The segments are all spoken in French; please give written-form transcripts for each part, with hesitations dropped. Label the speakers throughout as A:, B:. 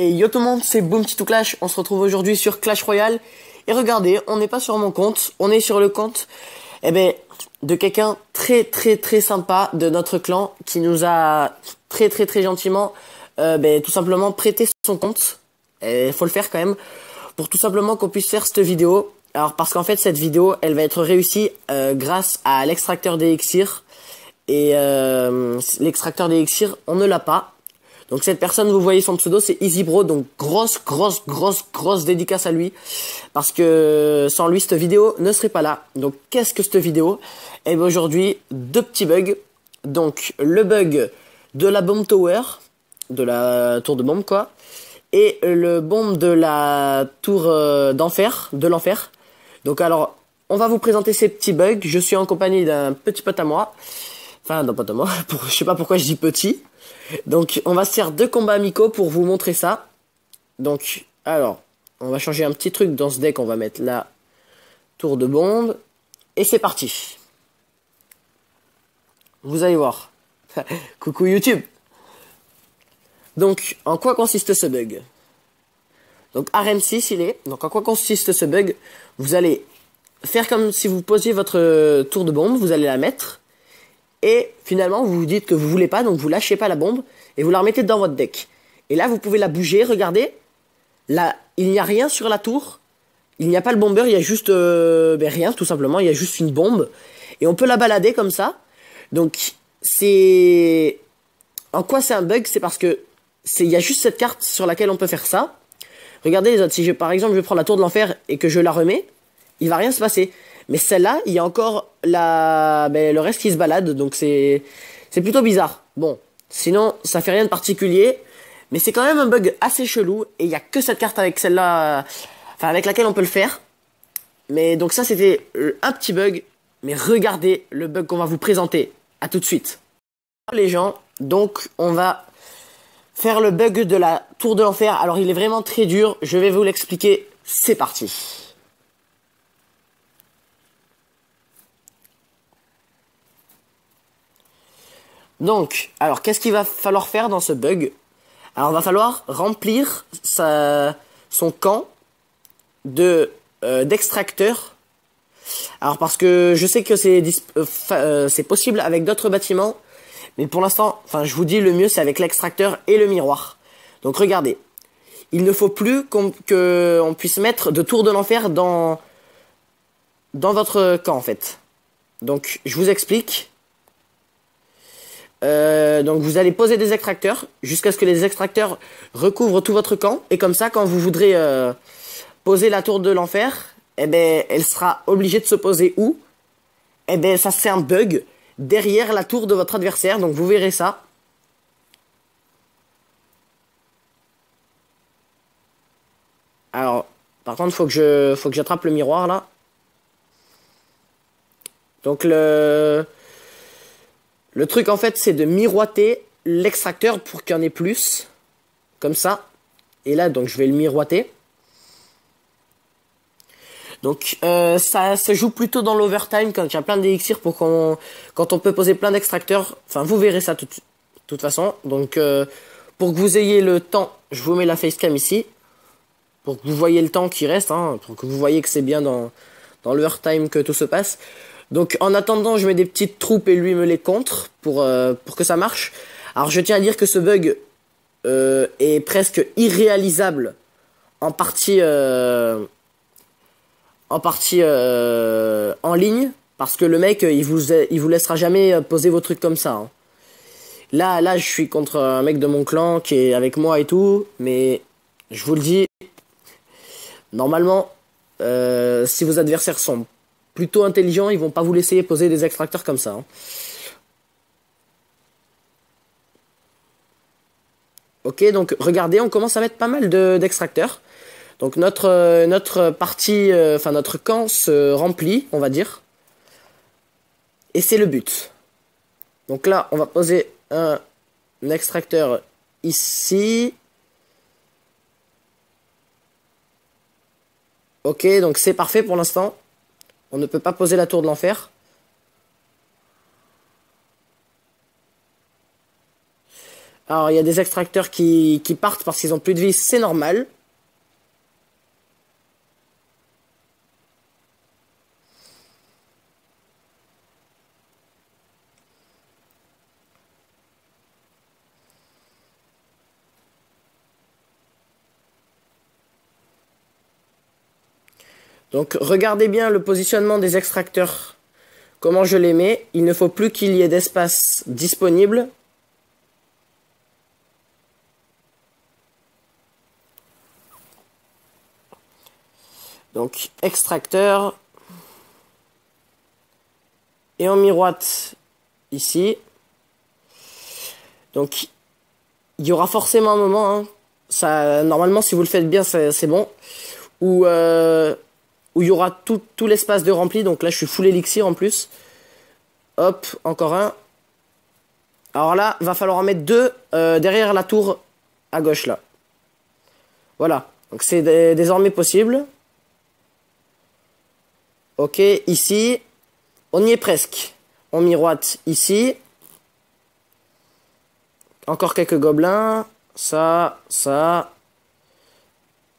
A: Et yo tout le monde, c'est Boom Titou Clash, on se retrouve aujourd'hui sur Clash Royale. Et regardez, on n'est pas sur mon compte, on est sur le compte de quelqu'un très sympa de notre clan qui nous a très gentiment tout simplement prêté son compte. Il faut le faire quand même pour tout simplement qu'on puisse faire cette vidéo. Alors parce qu'en fait cette vidéo elle va être réussie grâce à l'extracteur d'élixir. Et l'extracteur d'élixir on ne l'a pas. Donc cette personne, vous voyez son pseudo, c'est EasyBro, donc grosse dédicace à lui, parce que sans lui cette vidéo ne serait pas là. Donc qu'est-ce que cette vidéo? Eh bien aujourd'hui, deux petits bugs. Donc le bug de la bomb tower, de la tour de bombe quoi, et le bombe de la tour d'enfer, de l'enfer. Donc alors, on va vous présenter ces petits bugs. Je suis en compagnie d'un petit pote à moi, enfin d'un pote à moi, je sais pas pourquoi je dis petit. Donc on va se faire deux combats amicaux pour vous montrer ça. Donc alors on va changer un petit truc dans ce deck. On va mettre la tour de bombe. Et c'est parti. Vous allez voir. Coucou YouTube. Donc en quoi consiste ce bug? Donc arène 6 il est. Donc en quoi consiste ce bug? Vous allez faire comme si vous posiez votre tour de bombe. Vous allez la mettre. Et finalement, vous vous dites que vous voulez pas, donc vous lâchez pas la bombe et vous la remettez dans votre deck. Et là, vous pouvez la bouger, regardez. Là, il n'y a rien sur la tour. Il n'y a pas le bomber, il y a juste rien, tout simplement. Il y a juste une bombe. Et on peut la balader comme ça. Donc, c'est... En quoi c'est un bug? C'est parce que il y a juste cette carte sur laquelle on peut faire ça. Regardez les autres. Si par exemple, je prends la tour de l'enfer et que je la remets, il va rien se passer. Mais celle-là, il y a encore le reste qui se balade, donc c'est plutôt bizarre. Bon, sinon, ça fait rien de particulier, mais c'est quand même un bug assez chelou, et il n'y a que cette carte avec celle-là, avec laquelle on peut le faire. Mais donc ça, c'était un petit bug, mais regardez le bug qu'on va vous présenter. À tout de suite. Les gens, donc on va faire le bug de la tour de l'enfer. Alors il est vraiment très dur, je vais vous l'expliquer, c'est parti. Donc, alors, qu'est-ce qu'il va falloir faire dans ce bug? Alors, il va falloir remplir son camp d'extracteurs. Alors, parce que je sais que c'est possible avec d'autres bâtiments. Mais pour l'instant, je vous dis, le mieux, c'est avec l'extracteur et le miroir. Donc, regardez. Il ne faut plus qu'on puisse mettre de tour de l'enfer dans votre camp, en fait. Donc, je vous explique. Donc vous allez poser des extracteurs jusqu'à ce que les extracteurs recouvrent tout votre camp, et comme ça quand vous voudrez poser la tour de l'enfer, elle sera obligée de se poser où? Ça c'est un bug derrière la tour de votre adversaire, donc vous verrez ça. Alors par contre faut que j'attrape le miroir là. Donc le truc en fait c'est de miroiter l'extracteur pour qu'il y en ait plus. Comme ça. Et là donc je vais le miroiter. Donc ça se joue plutôt dans l'overtime quand il y a plein d'élixirs quand on peut poser plein d'extracteurs. Enfin vous verrez ça de toute façon. Donc pour que vous ayez le temps, je vous mets la facecam ici. Pour que vous voyez le temps qui reste, pour que vous voyez que c'est bien dans l'overtime que tout se passe. Donc en attendant, je mets des petites troupes et lui me les contre pour que ça marche. Alors je tiens à dire que ce bug est presque irréalisable en partie en ligne, parce que le mec il vous laissera jamais poser vos trucs comme ça. Là je suis contre un mec de mon clan qui est avec moi et tout, mais je vous le dis, normalement si vos adversaires sont plutôt intelligents, ils vont pas vous laisser poser des extracteurs comme ça. Ok, donc regardez, on commence à mettre pas mal d'extracteurs. Donc notre partie, notre camp se remplit, on va dire. Et c'est le but. Donc là, on va poser un extracteur ici. Ok, donc c'est parfait pour l'instant. On ne peut pas poser la tour de l'enfer. Alors, il y a des extracteurs qui partent parce qu'ils ont plus de vie, c'est normal. Donc, regardez bien le positionnement des extracteurs. Comment je les mets. Il ne faut plus qu'il y ait d'espace disponible. Donc, extracteur. Et on miroite ici. Donc, il y aura forcément un moment, hein, ça, normalement, si vous le faites bien, c'est bon, où il y aura tout l'espace de rempli. Donc là, je suis full élixir en plus. Hop, encore un. Alors là, va falloir en mettre deux derrière la tour à gauche, là. Voilà, donc c'est désormais possible. Ok, ici, on y est presque. On miroite ici. Encore quelques gobelins. Ça.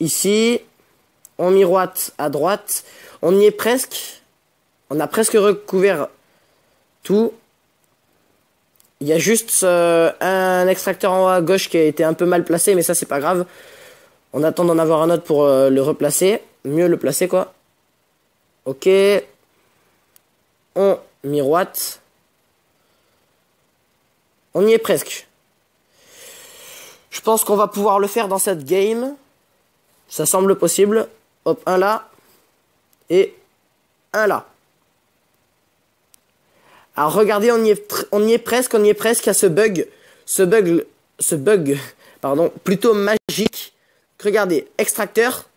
A: Ici. On miroite à droite. On y est presque. On a presque recouvert tout. Il y a juste un extracteur en haut à gauche qui a été un peu mal placé. Mais ça, c'est pas grave. On attend d'en avoir un autre pour le replacer. Mieux le placer, quoi. Ok. On miroite. On y est presque. Je pense qu'on va pouvoir le faire dans cette game. Ça semble possible. Hop, un là. Et un là. Alors regardez, on y est presque. Il y a ce bug, pardon, plutôt magique. Regardez, extracteur.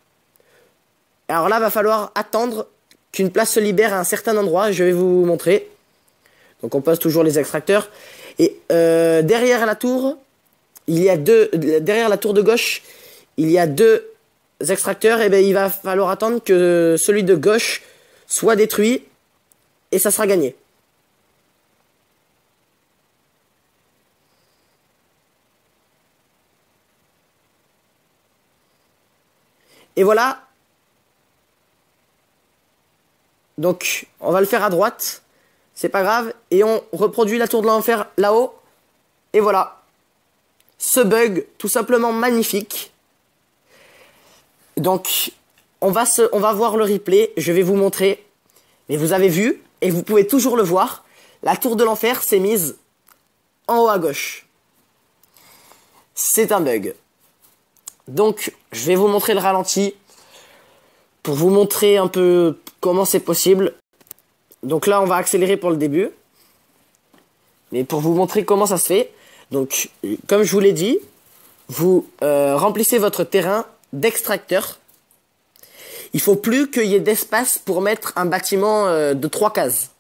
A: Alors là, va falloir attendre qu'une place se libère à un certain endroit. Je vais vous montrer. Donc on pose toujours les extracteurs. Et derrière la tour, derrière la tour de gauche, il y a deux extracteurs. Et bien il va falloir attendre que celui de gauche soit détruit. Et ça sera gagné. Et voilà. Donc, on va le faire à droite. C'est pas grave. Et on reproduit la tour de l'enfer là-haut. Et voilà. Ce bug, tout simplement magnifique. Donc, on va voir le replay. Je vais vous montrer. Mais vous avez vu, et vous pouvez toujours le voir, la tour de l'enfer s'est mise en haut à gauche. C'est un bug. Donc, je vais vous montrer le ralenti pour vous montrer un peu comment c'est possible. Donc là, on va accélérer pour le début. Mais pour vous montrer comment ça se fait. Donc, comme je vous l'ai dit, vous remplissez votre terrain d'extracteurs. Il faut plus qu'il y ait d'espace pour mettre un bâtiment de 3 cases.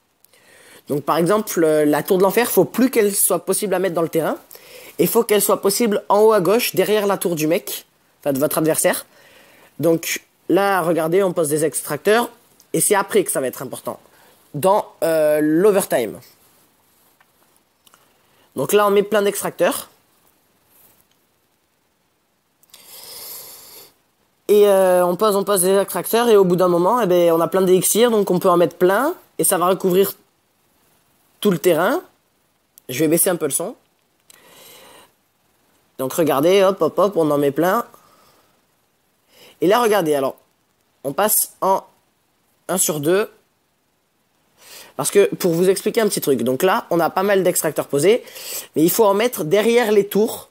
A: Donc par exemple, la tour de l'enfer, il faut plus qu'elle soit possible à mettre dans le terrain. Il faut qu'elle soit possible en haut à gauche, derrière la tour du mec, enfin de votre adversaire. Donc là, regardez, on pose des extracteurs. Et c'est après que ça va être important. Dans l'overtime. Donc là, on met plein d'extracteurs. Et on pose des extracteurs. Et au bout d'un moment, eh ben, on a plein d'élixirs. Donc on peut en mettre plein. Et ça va recouvrir tout le terrain. Je vais baisser un peu le son. Donc regardez, hop, hop, hop, on en met plein. Et là, regardez, alors, on passe en 1 sur 2. Parce que, pour vous expliquer un petit truc, donc là, on a pas mal d'extracteurs posés, mais il faut en mettre derrière les tours.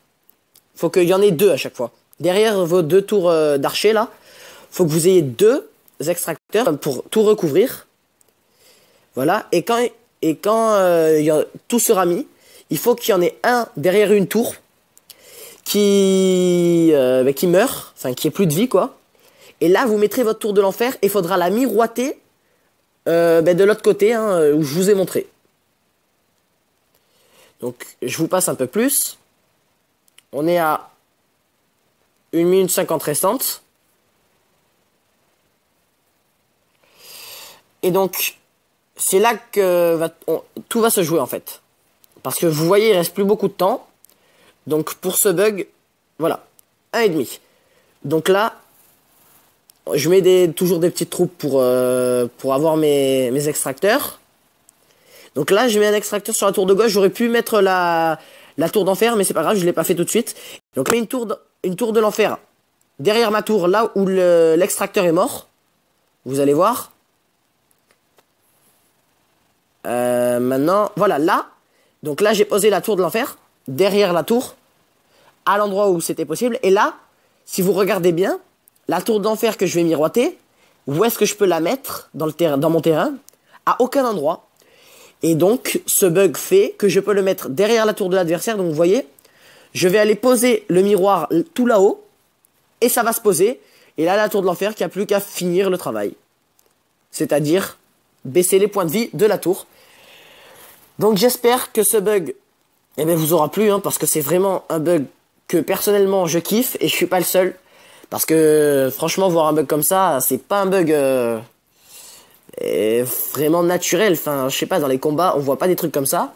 A: Il faut qu'il y en ait 2 à chaque fois. Derrière vos 2 tours d'archer, là, il faut que vous ayez 2 extracteurs pour tout recouvrir. Voilà, et quand tout sera mis, il faut qu'il y en ait un derrière une tour qui meurt, enfin qui ait plus de vie, quoi. Et là, vous mettrez votre tour de l'enfer et il faudra la miroiter de l'autre côté, hein, où je vous ai montré. Donc, je vous passe un peu plus. On est à 1 minute 50 restante. Et donc, c'est là que tout va se jouer, en fait. Parce que vous voyez, il reste plus beaucoup de temps. Donc pour ce bug, voilà, 1,5. Donc là, je mets toujours des petites troupes pour avoir mes extracteurs. Donc là, je mets un extracteur sur la tour de gauche. J'aurais pu mettre la tour d'enfer, mais c'est pas grave, je l'ai pas fait tout de suite. Donc je mets une tour de l'enfer derrière ma tour, là où l'extracteur est mort. Vous allez voir. Maintenant, voilà, là. Donc là, j'ai posé la tour de l'enfer derrière la tour, à l'endroit où c'était possible. Et là, si vous regardez bien, la tour d'enfer que je vais miroiter, où est-ce que je peux la mettre dans mon terrain? À aucun endroit. Et donc, ce bug fait que je peux le mettre derrière la tour de l'adversaire. Donc, vous voyez, je vais aller poser le miroir tout là-haut, et ça va se poser. Et là, la tour de l'enfer qui a plus qu'à finir le travail. C'est-à-dire baisser les points de vie de la tour. Donc, j'espère que ce bug vous aura plu, hein, parce que c'est vraiment un bug que personnellement je kiffe, et je suis pas le seul. Parce que franchement, voir un bug comme ça, c'est pas un bug vraiment naturel. Enfin, je sais pas, dans les combats, on voit pas des trucs comme ça.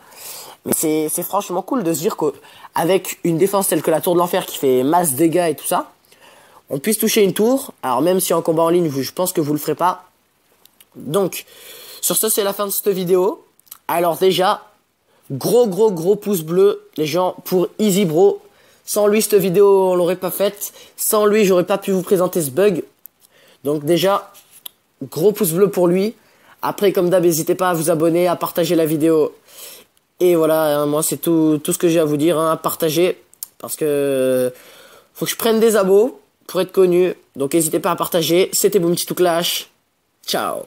A: Mais c'est franchement cool de se dire qu'avec une défense telle que la tour de l'enfer qui fait masse dégâts et tout ça, on puisse toucher une tour. Alors même si en combat en ligne, je pense que vous le ferez pas. Donc, sur ce, c'est la fin de cette vidéo. Alors déjà, gros pouce bleu, les gens, pour Easy Bro. Sans lui, cette vidéo, on l'aurait pas faite. Sans lui, j'aurais pas pu vous présenter ce bug. Donc déjà, gros pouce bleu pour lui. Après, comme d'hab, n'hésitez pas à vous abonner, à partager la vidéo. Et voilà, hein, moi, c'est tout ce que j'ai à vous dire, hein, à partager. Parce que faut que je prenne des abos pour être connu. Donc, n'hésitez pas à partager. C'était Boom Petit Tout Clash. Ciao.